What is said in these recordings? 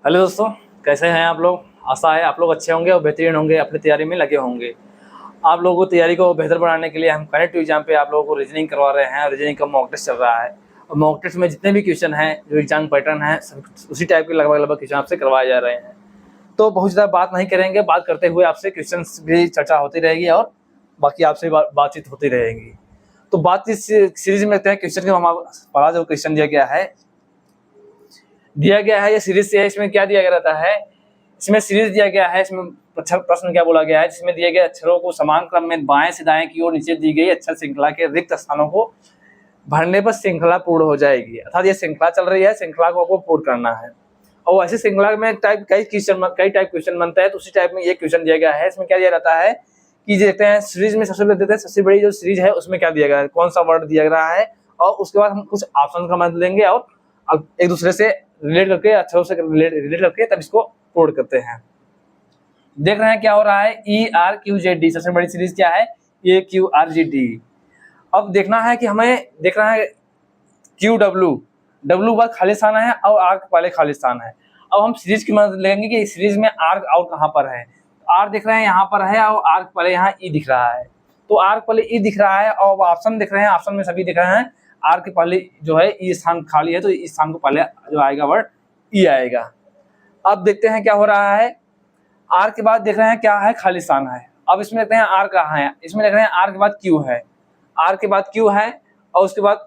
Hello दोस्तों, कैसे हैं आप लोग। आशा है आप लोग अच्छे होंगे और बेहतरीन होंगे, अपनी तैयारी में लगे होंगे। आप लोगों को तैयारी को बेहतर बनाने के लिए हम कनेक्ट एग्जाम पे आप लोगों को रीजनिंग करवा रहे हैं। रीजनिंग का मॉक टेस्ट चल रहा है और मॉक टेस्ट में जितने भी क्वेश्चन हैं, जो एग्जाम पैटर्न है, सब उसी टाइप के लगभग क्वेश्चन आपसे करवाए जा रहे हैं। तो बहुत ज़्यादा बात नहीं करेंगे, बात करते हुए आपसे क्वेश्चन भी चर्चा होती रहेगी और बाकी आपसे बातचीत होती रहेगी। तो बात इस सीरीज में करते हैं क्वेश्चन के। हमारा पहला जो क्वेश्चन दिया गया है ये सीरीज से है। इसमें क्या दिया गया रहता है, इसमें सीरीज दिया गया है। इसमें प्रश्न क्या बोला गया है, जिसमें दिए गए अक्षरों को समान क्रम में बाएं से दाएं की ओर नीचे दी गई अक्षर श्रृंखला के रिक्त स्थानों को भरने पर श्रृंखला पूर्ण हो जाएगी। अर्थात ये श्रृंखला चल रही है, श्रृंखला को आपको पूर्ण करना है। और ऐसे श्रृंखला में कई टाइप क्वेश्चन बनता है, तो उसी टाइप में ये क्वेश्चन दिया गया है। इसमें क्या दिया रहता है कि देखते हैं सीरीज में सबसे पहले देते हैं सबसे बड़ी जो सीरीज है उसमें क्या दिया गया है, कौन सा वर्ड दिया गया है, और उसके बाद हम कुछ ऑप्शन का मदद लेंगे और एक दूसरे से रिलेट करके अक्षरों से रिलेट करके तब इसको कोड करते हैं। देख रहे हैं क्या हो रहा है, ERQZD सबसे बड़ी सीरीज क्या है, AQRGD। अब देखना है कि हमें देखना है QW बाद खाली स्थान है और R के पहले खाली स्थान है। अब हम सीरीज की मदद लेंगे कि सीरीज में R और कहाँ पर है। R दिख रहे हैं यहाँ पर है और R के पहले यहाँ E दिख रहा है, तो R के पहले E दिख रहा है और ऑप्शन दिख रहे हैं, ऑप्शन में सभी दिख रहे हैं। R के पहले जो है E स्थान खाली है, तो इस स्थान को पहले जो आएगा वर्ड E आएगा। अब देखते हैं क्या हो रहा है, R के बाद देख रहे हैं क्या है, खाली स्थान है। अब इसमें देखते हैं R कहाँ है, इसमें देख रहे हैं R के बाद Q है, R के बाद Q है और उसके बाद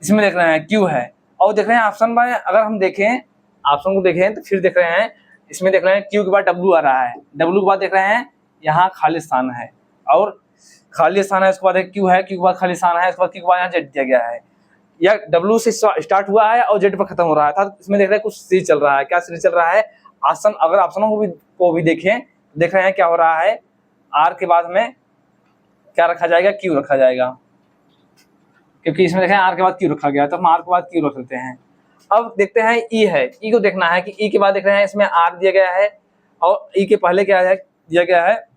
इसमें देख रहे हैं Q है। और देख रहे हैं ऑप्शन में, अगर हम देखें ऑप्शन को देखें तो फिर देख रहे हैं इसमें देख रहे हैं Q के बाद W आ रहा है, W के बाद देख रहे हैं यहाँ खाली स्थान है और खाली स्थान है, उसके बाद Q है, Q के बाद खाली स्थान है, उसके बाद Q के बाद यहाँ Z दिया गया है। या W से स्टार्ट हुआ है और Z पर खत्म हो रहा है, था इसमें देख रहे हैं कुछ सीरीज चल रहा है। क्या सीरीज चल रहा है, ऑप्शन, अगर ऑप्शनों को भी देखें देख रहे हैं क्या हो रहा है, R के बाद में क्या रखा जाएगा, Q रखा जाएगा, क्योंकि इसमें देखें R के बाद Q रखा गया, तो हम R के बाद Q रख लेते हैं। अब देखते हैं E है, E को देखना है कि E के बाद देख रहे हैं इसमें R दिया गया है और E के पहले क्या है दिया गया है,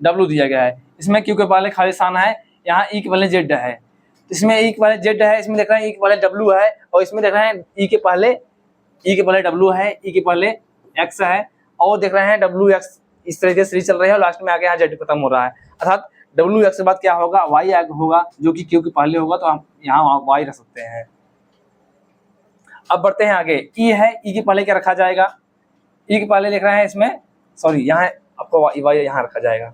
W दिया गया है। इसमें Q के पहले खाली स्थान है, यहाँ E के पहले Z है, तो इसमें E के पहले Z है, इसमें देख रहे हैं E के पहले W है और इसमें देख रहे हैं E के पहले W है, E के पहले X है और देख रहे हैं WX। इस तरीके से सीरीज चल रही है और लास्ट में आगे यहाँ Z खत्म हो रहा है। अर्थात WX के बाद क्या होगा, Y होगा, जो कि Q के पहले होगा, तो हम यहाँ Y रख सकते हैं। अब बढ़ते हैं आगे, E है, E के पहले क्या रखा जाएगा, E के पहले लिख रहे हैं इसमें, सॉरी यहाँ आपको Y यहाँ रखा जाएगा,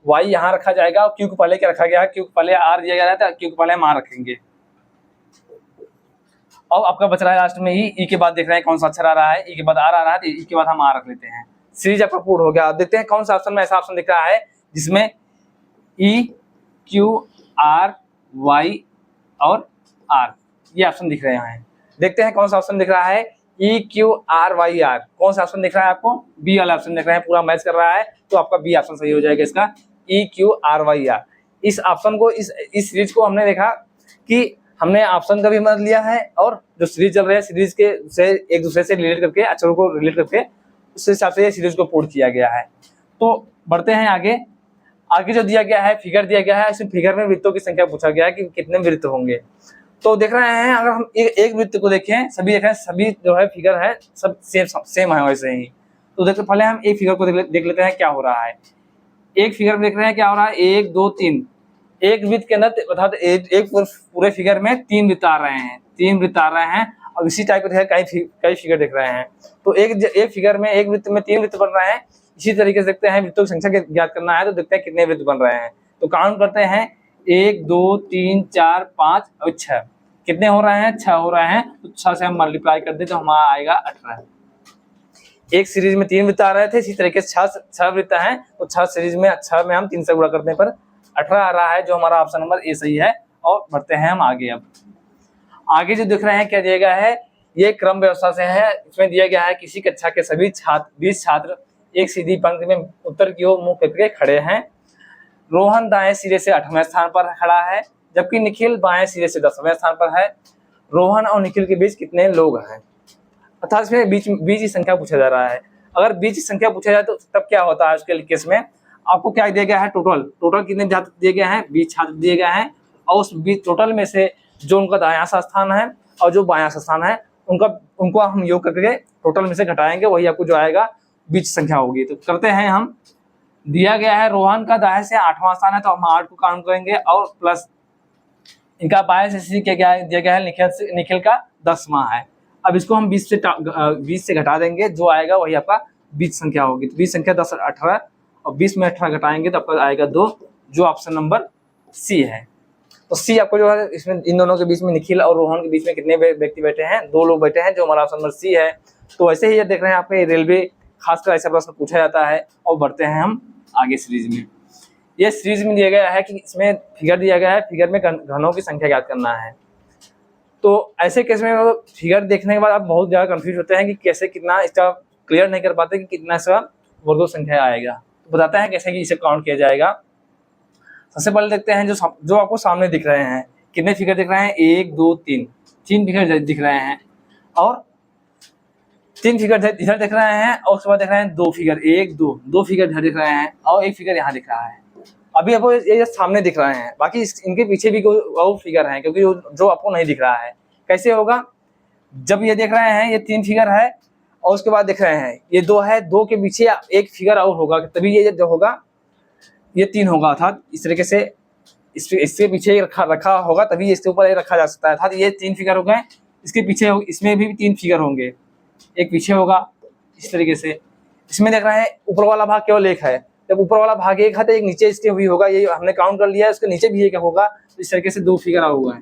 Y यहाँ रखा जाएगा। और Q के पहले क्या रखा गया है, Q के पहले R दिया गया था, Q के पहले हम R रखेंगे। अब आपका बच रहा है लास्ट में E के बाद देख रहे हैं कौन सा अक्षर आ रहा है, E के बाद R आ रहा है, तो E के बाद हम R रख लेते हैं। सीरीज आपका पूर्ण हो गया। अब देखते हैं कौन सा ऑप्शन में ऐसा ऑप्शन दिख रहा है जिसमें E Q R Y और R ये ऑप्शन दिख रहे हैं। देखते हैं कौन सा ऑप्शन दिख रहा है, E Q R Y R कौन सा ऑप्शन दिख रहा है आपको, बी वाला ऑप्शन दिख रहा है, पूरा मैच कर रहा है, तो आपका बी ऑप्शन सही हो जाएगा इसका, E Q R Y R। इस ऑप्शन को इस सीरीज को हमने देखा कि हमने ऑप्शन का भी मदद लिया है और जो सीरीज चल रही है सीरीज के से एक दूसरे से रिलेट करके अक्षरों को रिलेट करके उस हिसाब से सीरीज को पूर्ण किया गया है। तो बढ़ते हैं आगे। आगे जो दिया गया है फिगर दिया गया है, इस फिगर में वृत्तों की संख्या पूछा गया है कि कितने वृत्त होंगे। तो देख रहे हैं अगर हम एक वृत्त को देखें, सभी देखें सभी जो है फिगर है सब सेम है वैसे ही। तो देखते पहले हम एक फिगर को देख लेते हैं क्या हो रहा है। एक फिगर में देख रहे हैं क्या हो रहा है, 1 2 3, एक वृत्त के अंदर अर्थात एक पूरे फिगर में 3 वृत्त आ रहे हैं, 3 वृत्त आ रहे हैं। और इसी टाइप के कई फिगर दिख रहे हैं। तो एक फिगर में एक वृत्त में 3 वृत्त बन रहे हैं। इसी तरीके से देखते हैं वृत्तों की संख्या ज्ञात करना है, तो देखते हैं कितने वृत्त बन रहे हैं। तो काउंट करते हैं 1 2 3 4 5 और 6, कितने हो रहे हैं, 6 हो रहे हैं। तो 6 से हम मल्टीप्लाई कर दे तो हमारा आएगा 18। एक सीरीज में 3 वृत्त आ रहे थे, इसी तरीके से 6 वृत्त हैं, तो 6 सीरीज में 6 में हम 3 से गुणा करने पर 18 आ रहा है, जो हमारा ऑप्शन नंबर ए सही है। और बढ़ते हैं हम आगे। अब आगे जो दिख रहे हैं क्या दिया गया है, ये क्रम व्यवस्था से है। इसमें दिया गया है किसी कक्षा के सभी 20 छात्र एक सीधी पंक्ति में उत्तर की ओर मुंह करके खड़े हैं। रोहन दाएं सिरे से 8वें स्थान पर खड़ा है, जबकि निखिल बाएं सिरे से 10वें स्थान पर है। रोहन और निखिल के बीच कितने लोग हैं। अर्थात इसमें बीच की संख्या पूछा जा रहा है। अगर बीच की संख्या पूछा जाए तो तब क्या होता है, उसके केस में आपको क्या दिया गया है, टोटल कितने छात्र दिए गए हैं, 20 छात्र दिए गए हैं और उस 20 टोटल में से जो उनका दायां स्थान है और जो बायां स्थान है उनको हम योग करके टोटल में से घटाएंगे, वही आपको जो आएगा बीज संख्या होगी। तो करते हैं हम। दिया गया है रोहन का दाएं से 8वां स्थान है, तो हम 8 को काउंट करेंगे और प्लस इनका बाएं से दिया गया है निखिल का 10वां है। अब इसको हम 20 से घटा देंगे, जो आएगा वही आपका बीज संख्या होगी। तो बीज संख्या 10 18 और 20 में 18 घटाएंगे तो आपका आएगा 2, जो ऑप्शन नंबर सी है। तो सी आपको जो है इसमें इन दोनों के बीच में निखिल और रोहन के बीच में कितने व्यक्ति बैठे हैं? 2 लोग बैठे हैं, जो हमारा ऑप्शन नंबर सी है। तो ऐसे ही ये देख रहे हैं आपके रेलवे खासकर ऐसा प्रश्न पूछा जाता है। और बढ़ते हैं हम आगे सीरीज में। ये सीरीज में दिया गया है कि इसमें फिगर दिया गया है, फिगर में घनों की संख्या ज्ञात करना है। तो ऐसे केस में फिगर देखने के बाद आप बहुत ज़्यादा कंफ्यूज होते हैं कि कैसे कितना इसका क्लियर नहीं कर पाते कि कितना इसका वर्गों संख्या आएगा। तो बताते हैं कैसे कि इसे काउंट किया जाएगा। सबसे पहले देखते हैं जो आपको सामने दिख रहे हैं, कितने फिगर दिख रहे हैं? 1 2 3 फिगर दिख रहे हैं और 3 फिगर इधर दिख रहे हैं और उसके बाद दिख रहे हैं 2 फिगर, 1 2 फिगर इधर दिख रहे हैं और 1 फिगर यहाँ दिख रहा है। अभी आपको ये सामने दिख रहे हैं, बाकी इनके पीछे भी कोई और फिगर हैं, क्योंकि जो आपको नहीं दिख रहा है। कैसे होगा? जब ये देख रहे हैं ये 3 फिगर है और उसके बाद देख रहे हैं ये 2 है, 2 के पीछे 1 फिगर और होगा, तभी ये जो होगा ये 3 होगा। अर्थात इस तरीके से इसके पीछे रखा होगा, तभी इसके ऊपर रखा जा सकता है। अर्थात ये 3 फिगर हो गए, इसके पीछे इसमें भी 3 फिगर होंगे, एक पीछे होगा। इस तरीके से इसमें देख रहे हैं ऊपर वाला भाग केवल 1 है, जब ऊपर वाला भाग 1 है तो एक नीचे इसके भी होगा, ये हमने काउंट कर लिया है। उसके नीचे भी 1 होगा। तो इस तरीके से 2 फिगर हुआ है।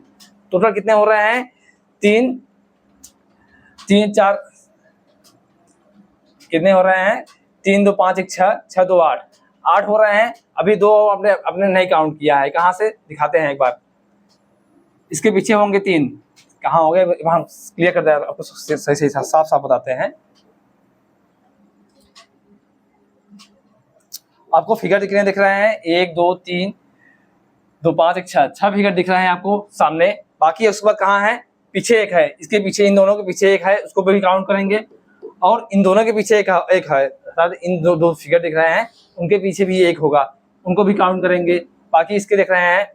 टोटल कितने हो रहे हैं? 3 4 कितने हो रहे हैं? 3 2 5 1 6 6 2 8 हो रहे हैं। अभी 2 अपने नहीं काउंट किया है। कहाँ से दिखाते हैं एक बार। इसके पीछे होंगे 3, कहाँ हो गए वहां क्लियर कर दे, आपको सही साफ साफ बताते हैं। आपको फिगर कितने दिख रहे हैं? 1 2 3 2 5 1 6 फिगर दिख रहे हैं आपको सामने। बाकी उसके बाद कहाँ है? पीछे 1 है, इसके पीछे इन दोनों के पीछे 1 है, उसको भी काउंट करेंगे। और इन दोनों के पीछे एक है, अर्थात इन दो फिगर दिख रहे हैं, उनके पीछे भी 1 होगा, उनको भी काउंट करेंगे। बाकी इसके देख रहे हैं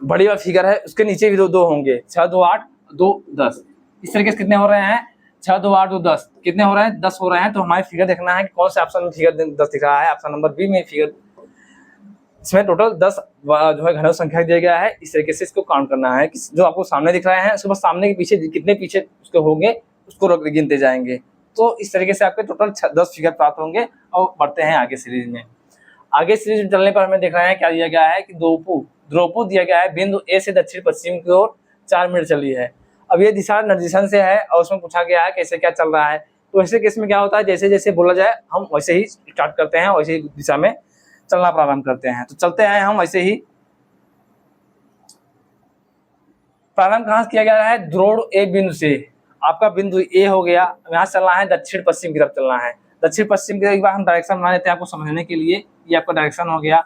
बड़ी वाला फिगर है, उसके नीचे भी 2 होंगे। 6 2 8 2 10 इस तरीके से कितने हो रहे हैं? 6 2 8 2 10 कितने हो रहे हैं? 10 हो रहे हैं। तो हमारे फिगर देखना है कि कौन से ऑप्शन में फिगर 10 दिख रहा है। ऑप्शन नंबर बी में फिगर, इसमें टोटल 10 जो है घनों संख्या दिया गया है। इस तरीके से इसको काउंट करना है कि जो आपको सामने दिख रहे हैं उसके बाद सामने के पीछे कितने पीछे उसके होंगे उसको गिनते जाएंगे। तो इस तरीके से आपके टोटल 10 फिगर प्राप्त होंगे। और बढ़ते हैं आगे सीरीज में। आगे सीरीज में चलने पर हमें देख रहे हैं क्या दिया गया है कि द्रौपद दिया गया है, बिंदु ए से दक्षिण पश्चिम की ओर 4 मिनट चली है। अब ये दिशा निर्देशन से है और उसमें पूछा गया है कैसे क्या चल रहा है। तो ऐसे केस में क्या होता है, जैसे जैसे बोला जाए हम वैसे ही स्टार्ट करते हैं, वैसे ही दिशा में चलना प्रारंभ करते हैं। तो चलते हैं हम वैसे ही। प्रारंभ कहाँ से किया गया है? द्रोण ए बिंदु से। आपका बिंदु ए हो गया, यहाँ चलना है दक्षिण पश्चिम की तरफ चलना है। दक्षिण पश्चिम की तरफ एक बार हम डायरेक्शन बना लेते हैं आपको समझने के लिए। ये आपका डायरेक्शन हो गया,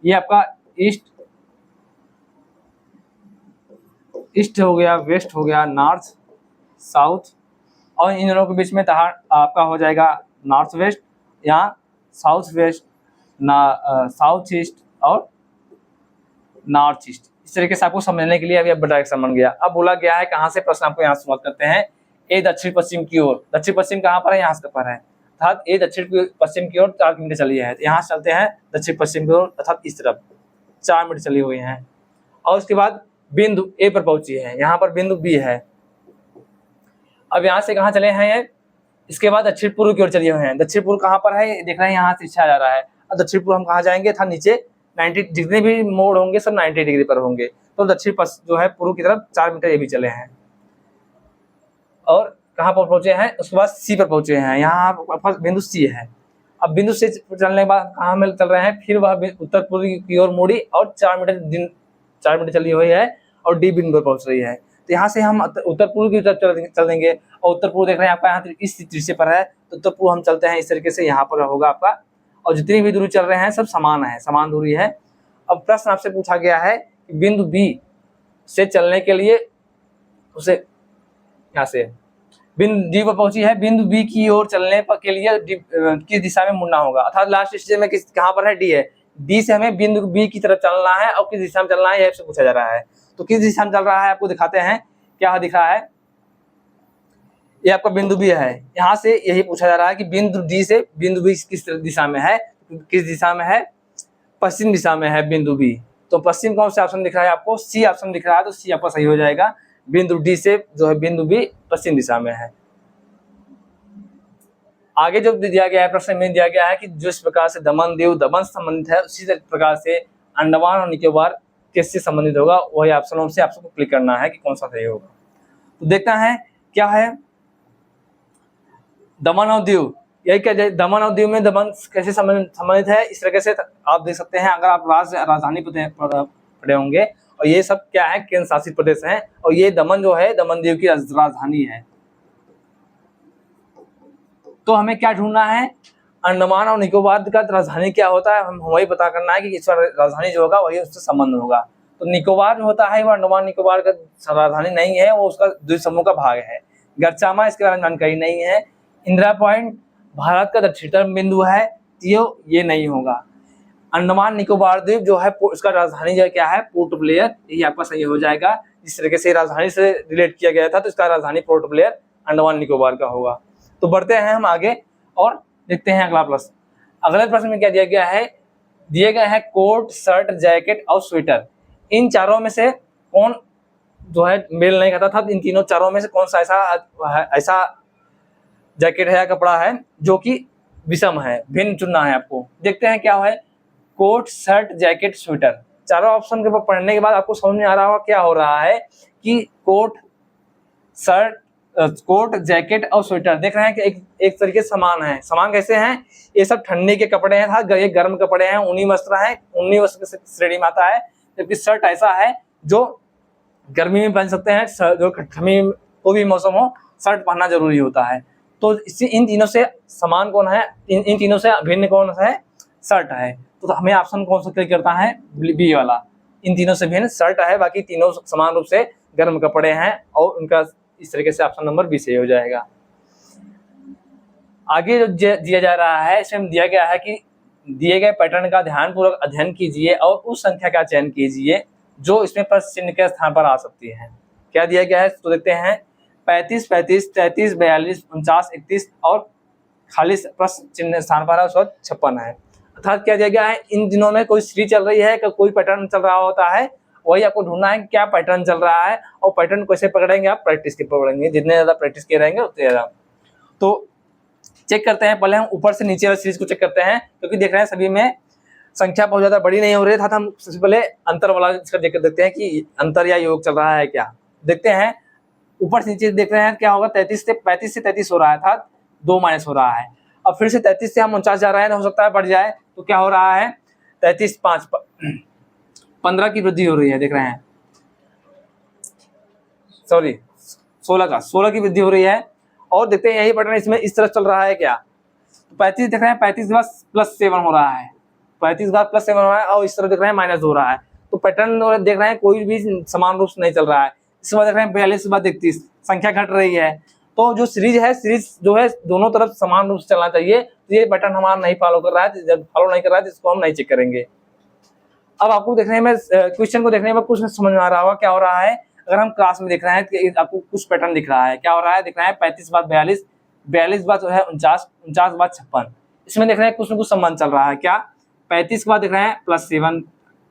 ये आपका ईस्ट हो गया, वेस्ट हो गया, नॉर्थ साउथ, और इन दोनों के बीच में आपका हो जाएगा नॉर्थ वेस्ट, यहाँ साउथ वेस्ट, साउथ ईस्ट और नॉर्थ ईस्ट। इस तरीके से आपको समझने के लिए अभी अब डायरेक्शन बन गया। अब बोला गया है कहाँ से, प्रश्न आपको यहाँ शुरुआत करते हैं। ए दक्षिण पश्चिम की ओर, दक्षिण पश्चिम कहाँ पर है? यहाँ से पर है, अर्थात ए दक्षिण पश्चिम की ओर 4 किलोमीटर चली है। यहाँ से चलते हैं दक्षिण पश्चिम की ओर, अर्थात इस तरफ 4 मीटर चली हुई है। और उसके बाद बिंदु ए पर पहुंची है, यहाँ पर बिंदु बी है। अब यहाँ से कहाँ चले हैं ये? इसके बाद दक्षिण पूर्व की ओर चले हुए हैं। दक्षिण पूर्व कहाँ पर है? देख रहे हैं यहाँ से इच्छा जा रहा है। अब दक्षिण पूर्व हम कहाँ जाएंगे? था नीचे 90, जितने भी मोड़ होंगे सब 90 डिग्री पर होंगे। तो दक्षिण जो है पूर्व की तरफ 4 मीटर ये भी चले हैं। और कहाँ पर पहुंचे हैं? उसके बाद सी पर पहुंचे हैं, यहाँ बिंदु सी है। अब बिंदु सी चलने के बाद कहाँ में चल रहे हैं? फिर वह उत्तर पूर्व की ओर मुड़ी और 4 मीटर चली हुई है और डी बिंदु पर पहुंच रही है। तो यहाँ से हम उत्तर पूर्व की तरफ चल देंगे। और उत्तर पूर्व देख रहे हैं आपका यहाँ इस दृश्य पर है, तो उत्तर पूर्व हम चलते हैं इस तरीके से, यहाँ पर होगा आपका। और जितनी भी दूरी चल रहे हैं सब समान है, समान दूरी है। अब प्रश्न आपसे पूछा गया है कि बिंदु बी से चलने के लिए उसे यहाँ से बिंदु डी पर पहुंची है, बिंदु बी की ओर चलने के लिए किस दिशा में मुड़ना होगा? अर्थात लास्ट स्टेज में कहाँ पर है? डी है। डी से हमें बिंदु बी की तरफ चलना है और किस दिशा में चलना है यह पूछा जा रहा है। तो किस दिशा में चल रहा है आपको दिखाते हैं, क्या दिख रहा है, ये आपका बिंदु बी है। यहाँ से यही पूछा जा रहा है कि बिंदु डी से बिंदु बी किस दिशा में है, किस दिशा में है, पश्चिम दिशा में है बिंदु बी। तो पश्चिम कौन सा ऑप्शन दिख रहा है आपको, सी ऑप्शन दिख रहा है, तो सी आपका सही हो जाएगा। बिंदु डी से जो है बिंदु बी पश्चिम दिशा में है। आगे जो दिया गया है प्रश्न में दिया गया है कि जिस प्रकार से दमन दीव दमन संबंधित है, उसी प्रकार से अंडमान और निकोबार किससे संबंधित होगा, वही ऑप्शनों से आपको क्लिक करना है कि कौन सा सही होगा। तो देखते हैं क्या है, दमन और दीव, यही क्या दमन और दीव में दमन कैसे संबंधित है, इस तरीके से आप देख सकते हैं। अगर आप राजधानी पढ़े होंगे, और ये सब क्या है, केंद्र शासित प्रदेश हैं, और ये दमन जो है दमन दीव की राजधानी है। तो हमें क्या ढूंढना है, अंडमान और निकोबार का राजधानी क्या होता है, हम वही पता करना है कि इस राजधानी जो होगा वही उससे संबंध होगा। तो निकोबार जो होता है वो अंडमान निकोबार का राजधानी नहीं है, वो उसका द्वीप समूह का भाग है। गरचामा इसके बारे में जानकारी नहीं है। इंदिरा पॉइंट भारत का दक्षिणतम बिंदु है, तो ये नहीं होगा। अंडमान निकोबार द्वीप जो है उसका राजधानी जो क्या है, पोर्ट ब्लेयर, यही आपका सही हो जाएगा। जिस तरीके से राजधानी से रिलेट किया गया था, तो इसका राजधानी पोर्ट ब्लेयर अंडमान निकोबार का होगा। तो बढ़ते हैं हम आगे और देखते हैं अगला प्रश्न। अगले प्रश्न में क्या दिया गया है, दिए गए हैं कोट, शर्ट, जैकेट और स्वेटर, इन चारों में से कौन जो है मेल नहीं खाता था। इन तीनों चारों में से कौन सा ऐसा जैकेट है या कपड़ा है जो कि विषम है, भिन्न चुनना है आपको। देखते हैं क्या है, कोट, शर्ट, जैकेट, स्वेटर, चारों ऑप्शन के पढ़ने के बाद आपको समझ में आ रहा होगा क्या हो रहा है कि कोट, शर्ट, कोट, जैकेट और स्वेटर देख रहे हैं कि एक तरीके से समान है। समान कैसे हैं, ये सब ठंडी के कपड़े हैं, ये गर्म कपड़े हैं, ऊनी वस्त्र हैं, ऊनी वस्त्र की श्रेणी में आता है। जबकि शर्ट ऐसा है जो गर्मी में पहन सकते हैं, जो ठंडी कोई भी मौसम हो शर्ट पहनना जरूरी होता है। तो इसी इन तीनों से समान कौन है, इन तीनों से भिन्न कौन है, शर्ट है। तो हमें ऑप्शन कौन सा क्लिक करता है, बी वाला, इन तीनों से भिन्न शर्ट है, बाकी तीनों समान रूप से गर्म कपड़े हैं, और उनका इस तरीके से ऑप्शन नंबर बी सही हो जाएगा। आगे जो दिया जा रहा है, इसमें दिया गया है कि दिए गए पैटर्न का ध्यानपूर्वक अध्ययन कीजिए और उस संख्या का चयन कीजिए जो इसमें प्लस चिन्ह के स्थान पर आ सकती है। क्या दिया गया है, तो देखते हैं 35, 35, 33, 42, 49, 31 और खाली प्लस चिन्ह स्थान पर 56 है। अर्थात क्या दिया गया है, इन दिनों में कोई सीरीज चल रही है, कोई पैटर्न चल रहा होता है, वही आपको ढूंढना है क्या पैटर्न चल रहा है, और पैटर्न कैसे पकड़ेंगे, आप प्रैक्टिस के पकड़ेंगे, जितने ज्यादा प्रैक्टिस किए रहेंगे उतने ज्यादा। तो चेक करते हैं, पहले हम ऊपर से नीचे वाली सीरीज को चेक करते हैं, क्योंकि देख रहे हैं सभी में संख्या बहुत ज्यादा बड़ी नहीं हो रही था। हम सबसे पहले अंतर वाला इसका देखते हैं कि अंतर या योग चल रहा है क्या। देखते हैं ऊपर से नीचे देख रहे हैं क्या होगा, 35 से 33 हो रहा है, था 2 माइनस हो रहा है। अब फिर से 33 से हम 49 जा रहे हैं, तो हो सकता है बढ़ जाए, तो क्या हो रहा है, 33, 5, 15 की वृद्धि हो रही है, देख रहे हैं, सॉरी 16 की वृद्धि हो रही है। और देखते हैं यही पैटर्न इसमें इस तरह चल रहा है क्या, तो 35 देख रहे हैं, 35 के बाद +7 हो रहा है, 35 के बाद +7 हो रहा है, और इस तरह देख रहे हैं -2 हो रहा है। तो पैटर्न देख रहे हैं कोई भी समान रूप से नहीं चल रहा है। इसके बाद देख रहे हैं 42 के बाद 31, संख्या घट रही है। तो जो सीरीज है, सीरीज जो है दोनों तरफ समान रूप से चलना चाहिए। तो ये पैटर्न हमारा नहीं फॉलो कर रहा है, जब फॉलो नहीं कर रहा है तो इसको हम नहीं चेक करेंगे। अब आपको देखने में क्वेश्चन को देखने में कुछ समझ में आ रहा होगा क्या हो रहा है। अगर हम क्लास में देख रहे हैं कि आपको कुछ पैटर्न दिख रहा है, क्या हो रहा है, दिख रहा है 35 बाद 42, 42 बाद जो है 49, 49 बाद 56, इसमें देख रहे हैं कुछ न कुछ संबंध चल रहा है क्या। 35 के बाद देख रहे हैं +7,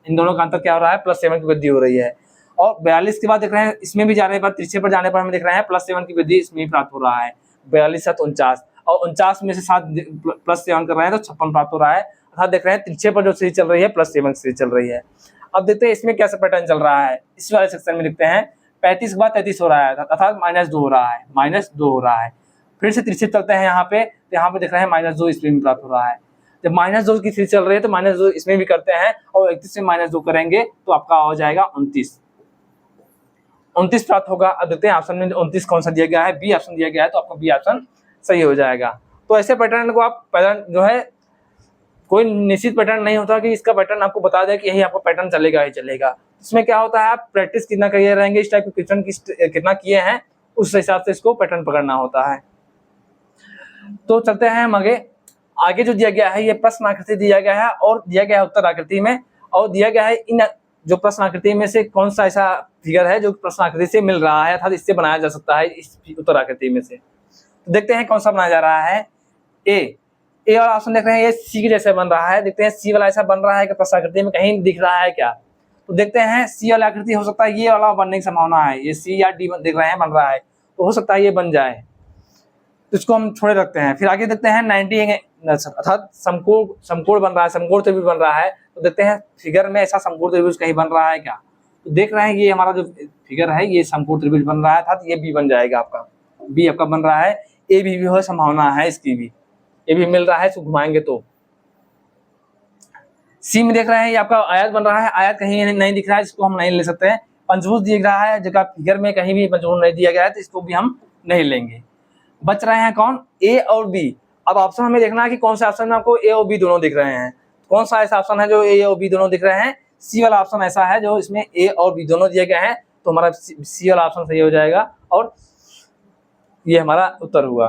इन दोनों का अंतर क्या हो रहा है, +7 की वृद्धि हो रही है। और 42 के बाद देख रहे हैं, इसमें भी जाने पर तिरछे पर जाने पर हमें देख रहे हैं +7 की वृद्धि इसमें भी प्राप्त हो रहा है, 42 7 49, और 49 में से 7 +7 कर रहे हैं तो 56 प्राप्त हो रहा है। अर्थात देख रहे हैं तिरछे पर जो सीरीज चल रही है +7 की सीरीज चल रही है। अब देखते हैं इसमें कैसा पैटर्न चल रहा है। इस वाले सेक्शन में देखते हैं 35 के बाद 33 हो रहा है, अर्थात -2 हो रहा है, -2 हो रहा है। फिर से तिरछे चलते हैं यहाँ पे, तो यहाँ पे देख रहे हैं -2 इसमें भी प्राप्त हो रहा है। जब -2 की सीरीज चल रही है तो -2 इसमें भी करते हैं, और 31 में -2 करेंगे तो आपका हो जाएगा 29 प्राप्त होगा। अब देखते हैं ऑप्शन में 29 कौन सा दिया गया है, बी ऑप्शन दिया गया है, तो आपका बी ऑप्शन सही हो जाएगा। तो ऐसे पैटर्न को आप पैटर्न जो है कोई निश्चित पैटर्न नहीं होता कि इसका पैटर्न आपको बता दे कि यही आपका पैटर्न चलेगा ही चलेगा। इसमें क्या होता है, आप प्रैक्टिस कितना किए रहेंगे, इस टाइप के क्वेश्चन कितना किए हैं, उस हिसाब से इसको पैटर्न पकड़ना होता है। तो चलते हैं हम आगे जो दिया गया है, ये प्रश्न आकृति दिया गया है और दिया गया है उत्तर आकृति में, और दिया गया है इन जो प्रश्न आकृति में से कौन सा ऐसा फिगर है जो प्रश्न आकृति से मिल रहा है, अर्थात इससे बनाया जा सकता है इस उत्तर आकृति में से। तो देखते हैं कौन सा बनाया जा रहा है। ए वाला ऑप्शन देख रहे हैं, ये सी के जैसे बन रहा है। देखते हैं सी वाला ऐसा बन रहा है कि प्रश्न आकृति में कहीं दिख रहा है क्या। तो देखते हैं सी वाला आकृति हो सकता है ये वाला बनने की संभावना है, ये सी या डी देख रहे हैं बन रहा है, तो हो सकता है ये बन जाए, तो इसको हम छोड़े रखते हैं। फिर आगे देखते हैं 90 अर्थात समकोण बन रहा है, समकोण त्रिभुज बन रहा है। तो देखते हैं फिगर में ऐसा समकोण त्रिभुज कहीं बन रहा है क्या। तो देख रहे हैं ये हमारा जो फिगर है ये समकोण त्रिभुज बन रहा है, अर्थात ये बी बन जाएगा आपका, बी आपका बन रहा है। ए भी हो संभावना है इसकी भी, ये भी मिल रहा है, इसको घुमाएंगे तो। सी में देख रहे हैं ये आपका आयत बन रहा है, आयत कहीं नहीं दिख रहा है, इसको हम नहीं ले सकते हैं। पंचभुज दिख रहा है, जगह फिगर में कहीं भी पंचभुज नहीं दिया गया है, तो इसको भी हम नहीं लेंगे। बच रहे हैं कौन, ए और बी। अब ऑप्शन हमें देखना है कि कौन सा ऑप्शन में आपको ए और बी दोनों दिख रहे हैं। कौन सा ऐसा ऑप्शन है जो ए और बी दोनों दिख रहे हैं, सी वाला ऑप्शन ऐसा है जो इसमें ए और बी दोनों दिए गए हैं, तो हमारा सी वाला ऑप्शन सही हो जाएगा और ये हमारा उत्तर हुआ।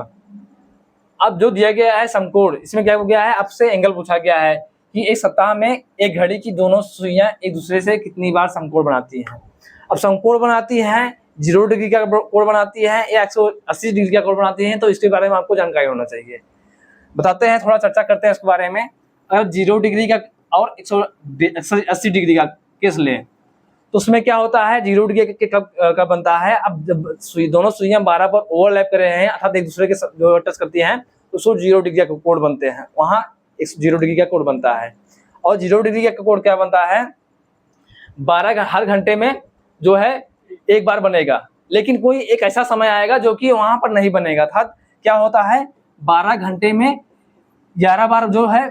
अब जो दिया गया है समकोण, इसमें क्या हो गया है, आपसे एंगल पूछा गया है कि एक सप्ताह में एक घड़ी की दोनों सुइयां एक दूसरे से कितनी बार समकोण बनाती हैं। अब समकोण बनाती हैं 0 डिग्री का कोण बनाती है या 180 डिग्री का कोण बनाती है, तो इसके बारे में आपको जानकारी होना चाहिए। बताते हैं, थोड़ा चर्चा करते हैं इसके बारे में। अगर 0 डिग्री का और 180 डिग्री का केस लें तो उसमें क्या होता है, 0 डिग्री का बनता है। अब जब दोनों सुइयां 12 पर ओवरलैप कर रहे हैं, अर्थात एक दूसरे के जो टच करती हैं, तो उसको 0 डिग्री का कोण बनते हैं, वहां 0 डिग्री का कोण बनता है। और 0 डिग्री का कोण क्या बनता है, 12 हर घंटे में जो है एक बार बनेगा, लेकिन कोई एक ऐसा समय आएगा जो कि वहां पर नहीं बनेगा। अर्थात क्या होता है, 12 घंटे में 11 बार जो है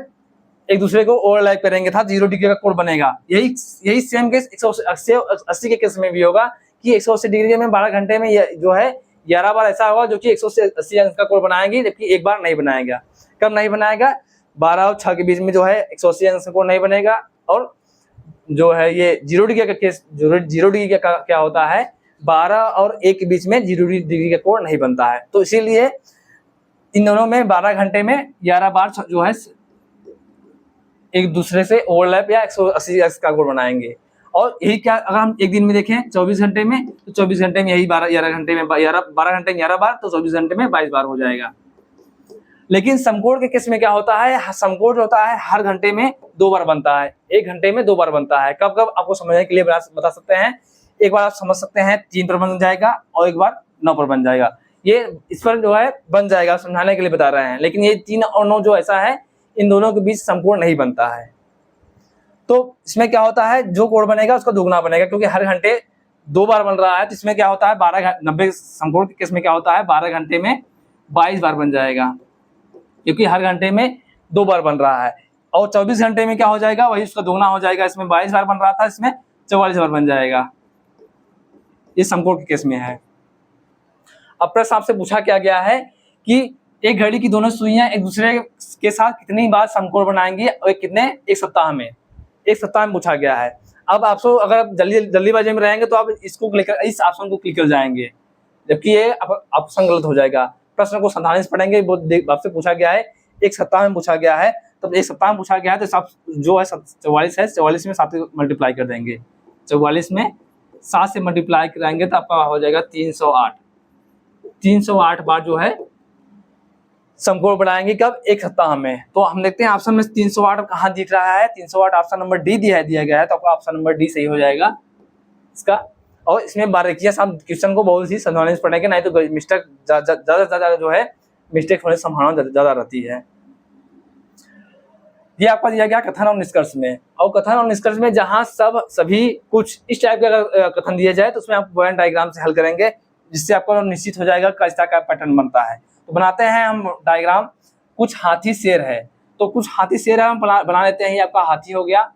एक दूसरे को ओवरलैप करेंगे था, 0 डिग्री का कोण बनेगा। यही सेम केस 180 के केस में भी होगा कि 180 डिग्री में 12 घंटे में जो है 11 बार ऐसा होगा जो कि 180 अंश का कोण बनाएंगे, जबकि एक बार नहीं बनाएगा। कब नहीं बनाएगा, 12 और 6 के बीच में जो है 180 अंश का कोण नहीं बनेगा। और जो है ये 0 डिग्री का केस, 0 डिग्री का क्या होता है, 12 और 1 के बीच में 0 डिग्री का कोण नहीं बनता है। तो इसीलिए इन दोनों में 12 घंटे में 11 बार जो है एक दूसरे से ओवरलैप या 180 अंश का कोण बनाएंगे। और यही क्या, अगर हम एक दिन में देखें 24 घंटे में, तो 24 घंटे में यही 12 घंटे में 12 घंटे में 11 बार, तो 24 घंटे में 22 बार हो जाएगा। लेकिन समकोण के केस में क्या होता है, समकोण होता है हर घंटे में 2 बार बनता है, 1 घंटे में 2 बार बनता है। कब कब आपको समझने के लिए बता सकते हैं, एक बार आप समझ सकते हैं 3 पर बन जाएगा और एक बार 9 पर बन जाएगा। ये इस पर जो है बन जाएगा, समझाने के लिए बता रहे हैं। लेकिन ये 3 और 9 जो ऐसा है, इन दोनों के बीच समकोण नहीं बनता है। तो इसमें क्या होता है, जो कोण बनेगा उसका दुगना बनेगा, क्योंकि हर घंटे 2 बार बन रहा है। तो इसमें क्या होता है, 90 समकोण के केस में क्या होता है, 12 घंटे में 22 बार बन जाएगा, क्योंकि हर घंटे में 2 बार बन रहा है। और 24 घंटे में क्या हो जाएगा, वही उसका दोगुना हो जाएगा। इसमें 22 बार बन रहा था, इसमें 44 बार बन जाएगा। ये समकोण के केस में है। अब प्रश्न आपसे पूछा क्या गया है कि एक घड़ी की दोनों सुइयां एक दूसरे के साथ कितनी बार समकोण बनाएंगी और एक सप्ताह में, एक सप्ताह में पूछा गया है। अब आपको अगर आप जल्दीबाजी में रहेंगे तो आप इसको क्लिक कर, इस ऑप्शन को क्लिक कर जाएंगे, जबकि ये ऑप्शन गलत हो जाएगा। प्रश्न को सावधानी से पढ़ेंगे। आपसे पूछा गया है एक सप्ताह में पूछा गया है, तो एक सप्ताह में पूछा गया है, तो जो है 44 है, 44 में 7 मल्टीप्लाई कर देंगे। 44 में 7 से मल्टीप्लाई कराएंगे तो आपका हो जाएगा 308। 308 बार जो है समकोण बनाएंगे, कब, एक सप्ताह में। तो हम देखते हैं ऑप्शन में 308 कहाँ दिख रहा है, 308 ऑप्शन नंबर डी दिया गया है, तो आपका ऑप्शन नंबर डी सही हो जाएगा इसका। और इसमें बारीकियां सब क्वेश्चन को बहुत ही सावधानी से पढ़ेंगे, नहीं तो मिस्टेक ज्यादा जो है मिस्टेक होने की संभावना ज्यादा रहती है। ये आपका दिया गया कथन और निष्कर्ष में। और कथन और निष्कर्ष में जहां सभी कुछ इस टाइप का कथन दिया जाए, तो उसमें आप पॉइंट डायग्राम से हल करेंगे, जिससे आपको निश्चित हो जाएगा किस तरह का पैटर्न बनता है। तो बनाते हैं हम डायग्राम। कुछ हाथी शेर है, तो कुछ हाथी शेर है, हम बना लेते हैं। ये आपका हाथी हो गया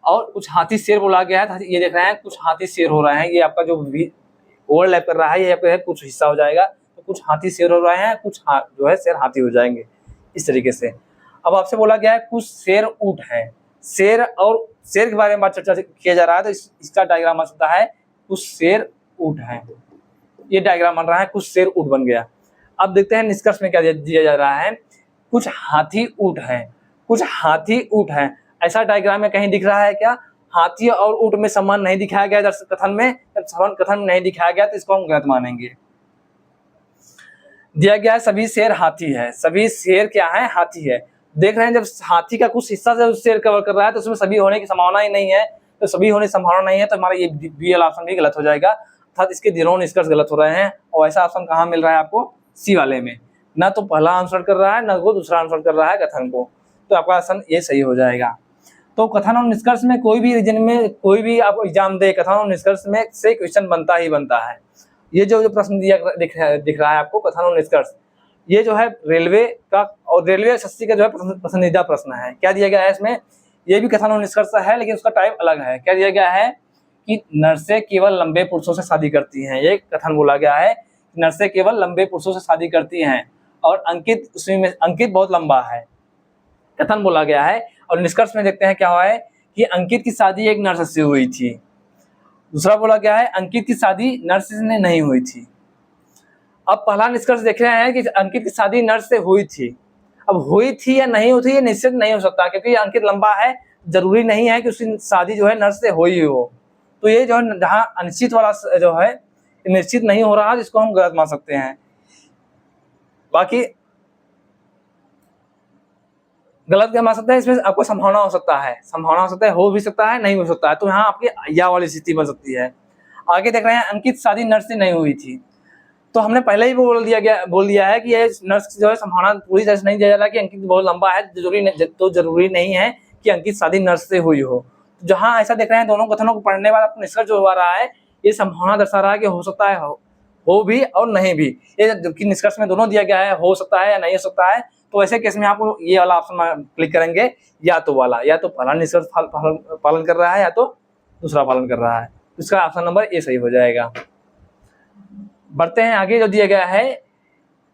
और कुछ हाथी शेर बोला गया है। ये देख रहे हैं कुछ हाथी शेर हो रहे हैं, ये आपका जो ओवरलैप कर रहा है, ये आपका कुछ हिस्सा हो जाएगा। तो कुछ हाथी शेर हो रहे हैं, कुछ जो है शेर हाथी हो जाएंगे, इस तरीके से। अब आपसे बोला गया है कुछ शेर ऊंट है। शेर और शेर के बारे में बात चर्चा किया जा रहा है, तो इसका डायग्राम बन सकता है कुछ शेर ऊंट है। ये डायग्राम बन रहा है, कुछ शेर ऊंट बन गया। अब देखते हैं निष्कर्ष में क्या दिया जा रहा है। कुछ हाथी ऊंट है, कुछ हाथी ऊंट है। ऐसा डायग्राम में कहीं दिख रहा है क्या? हाथी और ऊंट में संबंध नहीं दिखाया गया कथन में, कथन नहीं दिखाया गया तो इसको हम गलत मानेंगे। दिया गया है सभी शेर हाथी है, सभी शेर क्या है? हाथी है। देख रहे हैं जब हाथी का कुछ हिस्सा से शेर कवर कर रहा है तो उसमें सभी होने की संभावना ही नहीं है, तो सभी होने की संभावना नहीं है तो हमारा ये बी वाला ऑप्शन भी गलत हो जाएगा, अर्थात इसके दोनों निष्कर्ष गलत हो रहे हैं। और ऐसा ऑप्शन कहाँ मिल रहा है आपको? सी वाले में, ना तो पहला आंसर कर रहा है ना वो दूसरा आंसर कर रहा है कथन को, तो आपका ऑप्शन ये सही हो जाएगा। तो कथन और निष्कर्ष में कोई भी रीजन में कोई भी आप एग्जाम दे, कथन और निष्कर्ष में से क्वेश्चन बनता ही बनता है। ये जो प्रश्न दिख रहा है आपको कथन और निष्कर्ष, ये जो है रेलवे का और रेलवे एसएससी का जो है पसंदीदा प्रश्न है। क्या दिया गया है इसमें? ये भी कथन और निष्कर्ष है लेकिन उसका टाइप अलग है। क्या दिया गया है कि नर्सें केवल लंबे पुरुषों से शादी करती हैं, ये कथन बोला गया है, नर्सें केवल लंबे पुरुषों से शादी करती हैं, और अंकित उसमें अंकित बहुत लंबा है, कथन बोला गया है। और निष्कर्ष में देखते हैं क्या हुआ है कि अंकित की शादी एक नर्स से हुई थी। दूसरा बोला गया है अंकित की शादी नर्स से नहीं हुई थी। अब पहला निष्कर्ष देख रहे हैं कि अंकित की शादी नर्स से हुई थी। अब हुई थी या नहीं हुई थी ये निश्चित नहीं हो सकता, क्योंकि अंकित लंबा है, जरूरी नहीं है कि उसकी शादी जो है नर्स से हुई हो। तो ये जो है जहाँ अनिश्चित वाला जो है निश्चित नहीं हो रहा, जिसको हम गलत मान सकते हैं। बाकी गलत क्या मान सकते हैं, इसमें आपको संभावना हो सकता है, हो भी सकता है, नहीं हो सकता है, तो यहाँ आपकी या वाली स्थिति बन सकती है। आगे देख रहे हैं अंकित शादी नर्स से नहीं हुई थी, तो हमने पहले ही बोल दिया है कि ये नर्स जो है संभावना पूरी तरह से नहीं दिया जा रहा कि अंकित बहुत लंबा है, जरूरी नहीं है कि अंकित शादी नर्स से हुई हो। जहाँ ऐसा देख रहे हैं दोनों कथनों को पढ़ने बाद आपको निष्कर्ष जो हो रहा है ये संभावना दर्शा रहा है कि हो सकता है हो भी और नहीं भी। ये जबकि निष्कर्ष में दोनों दिया गया है, हो सकता है या नहीं हो सकता है, तो ऐसे केस में आप ये वाला ऑप्शन क्लिक करेंगे, या तो वाला, या तो पहला निष्कर्ष पालन कर रहा है या तो दूसरा पालन कर रहा है, इसका ऑप्शन नंबर ए सही हो जाएगा। बढ़ते हैं आगे। जो दिया गया है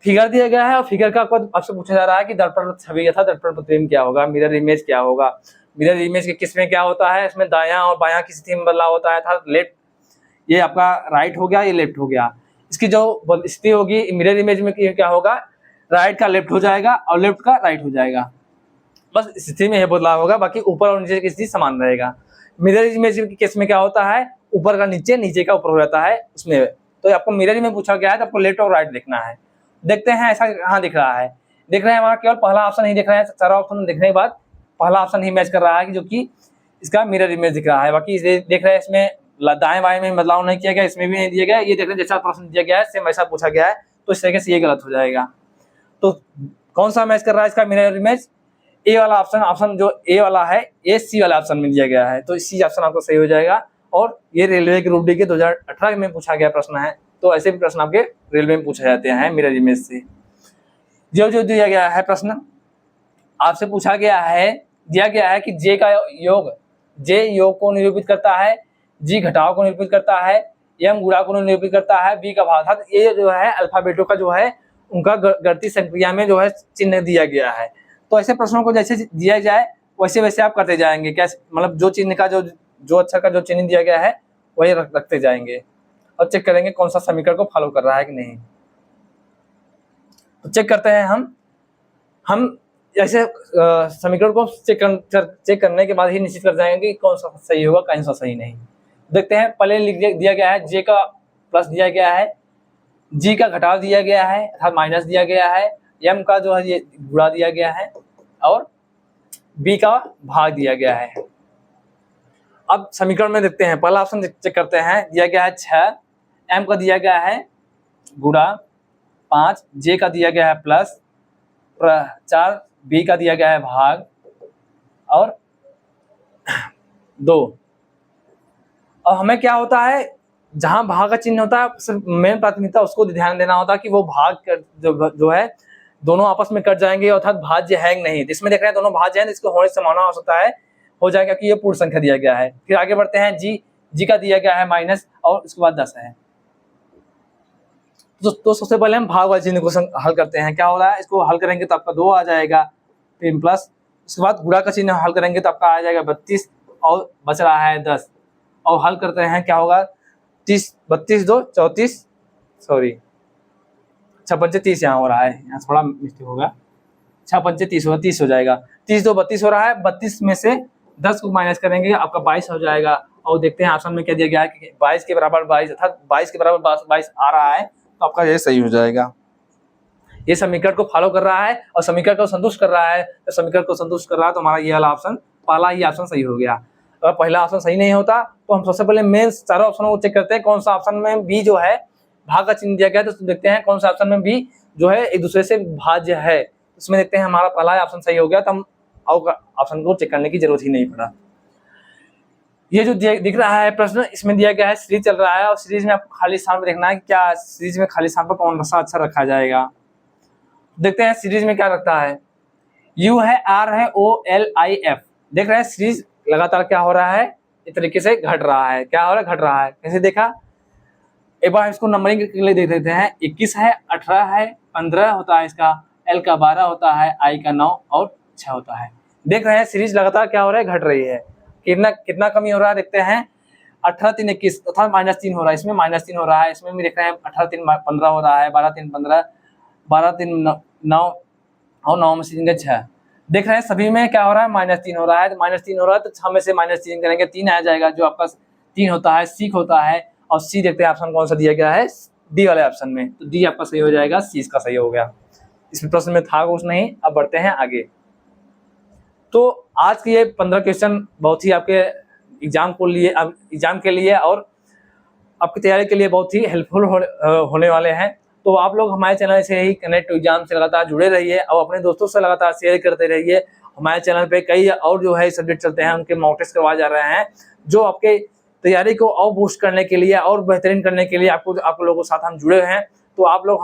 फिगर दिया गया है और फिगर का आपसे पूछा जा रहा है कि दर्पण छवि अर्थात दर्पण प्रतिबिंब क्या होगा, मिरर इमेज क्या होगा। मिरर इमेज के किस में क्या होता है, इसमें दायां और बायां की स्थिति में बदलाव होता है, अर्थात लेफ्ट, ये आपका राइट हो गया, ये लेफ्ट हो गया। इसकी जो स्थिति होगी मिरर इमेज में क्या होगा, राइट का लेफ्ट हो जाएगा और लेफ्ट का राइट हो जाएगा, बस स्थिति में यह बदलाव होगा, बाकी ऊपर और नीचे की स्थिति समान रहेगा। मिरर इमेज के केस में क्या होता है, ऊपर का नीचे, नीचे का ऊपर हो जाता है उसमें। तो आपको मिरर में पूछा गया है तो आपको लेफ्ट और राइट देखना है। देखते हैं ऐसा कहाँ दिख रहा है, देख रहे हैं हमारा केवल पहला ऑप्शन ही दिख रहा है, सारा ऑप्शन देखने के बाद पहला ऑप्शन ही मैच कर रहा है कि जो कि इसका मिरर इमेज दिख रहा है। बाकी देख रहे हैं इसमें दाएं बाएं में बदलाव नहीं किया गया, इसमें भी नहीं दिया गया। ये देख रहे हैं जैसा प्रश्न दिया गया है सेम वैसा पूछा गया है, तो इस तरीके से ये गलत हो जाएगा। तो कौन सा मैच कर रहा है इसका मिरर इमेज, ए वाला ऑप्शन जो ए वाला है, ए सी वाला ऑप्शन में दिया गया है, तो सी ऑप्शन आपको सही हो जाएगा। और ये रेलवे ग्रुप डी के 2018 में पूछा गया प्रश्न है, तो ऐसे भी प्रश्न आपके रेलवे में पूछे जाते हैं मिरर इमेज से। जो दिया गया है प्रश्न आपसे पूछा गया है, दिया गया है कि जे का योग, जे योग को निरूपित करता है, जी घटाव को निरूपित करता है, एम गुणा को निरूपित करता है, बी का भाव, अर्थात ये जो है अल्फाबेटों का जो है उनका गणितीय संक्रिया में जो है चिन्ह दिया गया है। तो ऐसे प्रश्नों को जैसे दिया जाए वैसे वैसे आप करते जाएंगे, क्या मतलब जो चिन्ह का जो अक्षर का जो चिन्ह दिया गया है वही रखते जाएंगे और चेक करेंगे कौन सा समीकरण को फॉलो कर रहा है कि नहीं। तो चेक करते हैं हम ऐसे समीकरण को चेक करने के बाद ही निश्चित कर जाएंगे कि कौन सा सही होगा कौन सा सही नहीं। देखते हैं, पहले लिख दिया गया है जे का प्लस दिया गया है, जी का घटाव दिया गया है अर्थात माइनस दिया गया है, एम का जो है ये गुणा दिया गया है और बी का भाग दिया गया है। अब समीकरण में देखते हैं, पहला ऑप्शन चेक करते हैं, दिया गया है 6, एम का दिया गया है गुणा 5, जे का दिया गया है प्लस 4, बी का दिया गया है भाग और 2। और हमें क्या होता है, जहां भाग का चिन्ह होता है सिर्फ मेन प्राथमिकता उसको ध्यान देना होता है कि वो भाग जो है दोनों आपस में कट जाएंगे अर्थात भाज्य है नहीं। इसमें देख रहे हैं दोनों भाज्य हैं, तो इसको होने से संभावना हो सकता है हो जाएगा कि ये पूर्ण संख्या दिया गया है। फिर आगे बढ़ते हैं, जी का दिया गया है माइनस और उसके बाद 10 है। तो सबसे पहले हम भाग वाले चिन्ह को हल करते हैं। क्या हो रहा है, इसको हल करेंगे तो आपका 2 आ जाएगा, फिर प्लस उसके बाद गुणा का चिन्ह हल करेंगे तो आपका आ जाएगा 32 और बच रहा है 10। और हल करते हैं क्या होगा, 30 32 2 34 सॉरी 6 5 30 यहाँ हो रहा है, यहाँ थोड़ा मिस्टेक होगा, 6 5 30 होगा, 30 हो जाएगा, 30 2 32 हो रहा है, 32 में से 10 को माइनस करेंगे आपका 22 हो जाएगा। और देखते हैं ऑप्शन में क्या दिया गया है कि 22 के बराबर 22 अर्थात 22 के बराबर 22 आ रहा है, तो आपका ये सही हो जाएगा। ये समीकरण को फॉलो कर रहा है और समीकरण को संतुष्ट कर रहा है, तो समीकरण को संतुष्ट कर रहा है तो हमारा ये वाला ऑप्शन, पहला ही ऑप्शन सही हो गया। अगर पहला ऑप्शन सही नहीं होता तो हम सबसे पहले मेन चारों ऑप्शनों को चेक करते हैं कौन सा ऑप्शन में बी जो है भाग का चिन्ह दिया गया है, तो देखते हैं कौन सा ऑप्शन में बी जो है एक दूसरे से भाज्य है। इसमें देखते हैं हमारा पहला ऑप्शन सही हो गया, तो हम ऑप्शन को चेक करने की जरूरत ही नहीं पड़ा। ये जो दिख रहा है प्रश्न, इसमें दिया गया है सीरीज चल रहा है और सीरीज में आपको खाली स्थान पर देखना है कि क्या सीरीज में खाली स्थान पर कौन सा अक्षर रखा जाएगा। देखते हैं सीरीज में क्या रखता है, यू है, आर है, ओ एल आई एफ। देख रहे हैं सीरीज लगातार क्या हो रहा है, इस तरीके से घट रहा है। क्या हो रहा है, घट रहा है। कैसे देखा, एक बार इसको नंबरिंग के लिए देख देते हैं। 21 है, 18 है, 15 होता है इसका, एल का 12 होता है, आई का 9 और 6 होता है। देख रहे हैं सीरीज लगातार क्या हो रहा है, घट रही है। कितना कमी हो रहा है देखते हैं, 18 3 21 तथा -3 हो रहा है, इसमें -3 हो रहा है, इसमें भी देख रहे हैं 18 3 15 हो रहा है, 12 3 15, 12 3 9 और 9 में से 3 6। देख रहे हैं सभी में क्या हो रहा है, -3 हो रहा है। तो -3 हो रहा है तो 6 में से -3 करेंगे, 3 आ जाएगा जो आपका 3 होता है, सीख होता है। और सी देखते हैं ऑप्शन कौन सा दिया गया है, डी वाले ऑप्शन में, तो डी आपका सही हो जाएगा, सी इसका सही हो गया। इसमें प्रश्न में था कुछ नहीं। अब बढ़ते हैं आगे। तो आज के ये 15 क्वेश्चन बहुत ही आपके एग्जाम के लिए और आपकी तैयारी के लिए बहुत ही हेल्पफुल होने वाले हैं। तो आप लोग हमारे चैनल से ही कनेक्ट टू एग्जाम से लगातार जुड़े रहिए और अपने दोस्तों से लगातार शेयर करते रहिए। हमारे चैनल पे कई और जो है सब्जेक्ट चलते हैं, उनके मॉक टेस्ट करवाए जा रहे हैं, जो आपके तैयारी को और बूस्ट करने के लिए और बेहतरीन करने के लिए आप लोगों के साथ हम जुड़े हैं। तो आप लोग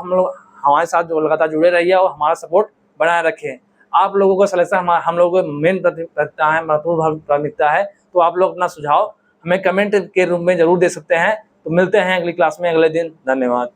हमारे साथ जो लगातार जुड़े रहिए और हमारा सपोर्ट बनाए रखें। आप लोगों का सलेक्शन हम लोगों को मेन प्राथमिकता है, महत्वपूर्ण प्राथमिकता है। तो आप लोग अपना सुझाव हमें कमेंट के रूप में जरूर दे सकते हैं। तो मिलते हैं अगली क्लास में अगले दिन। धन्यवाद।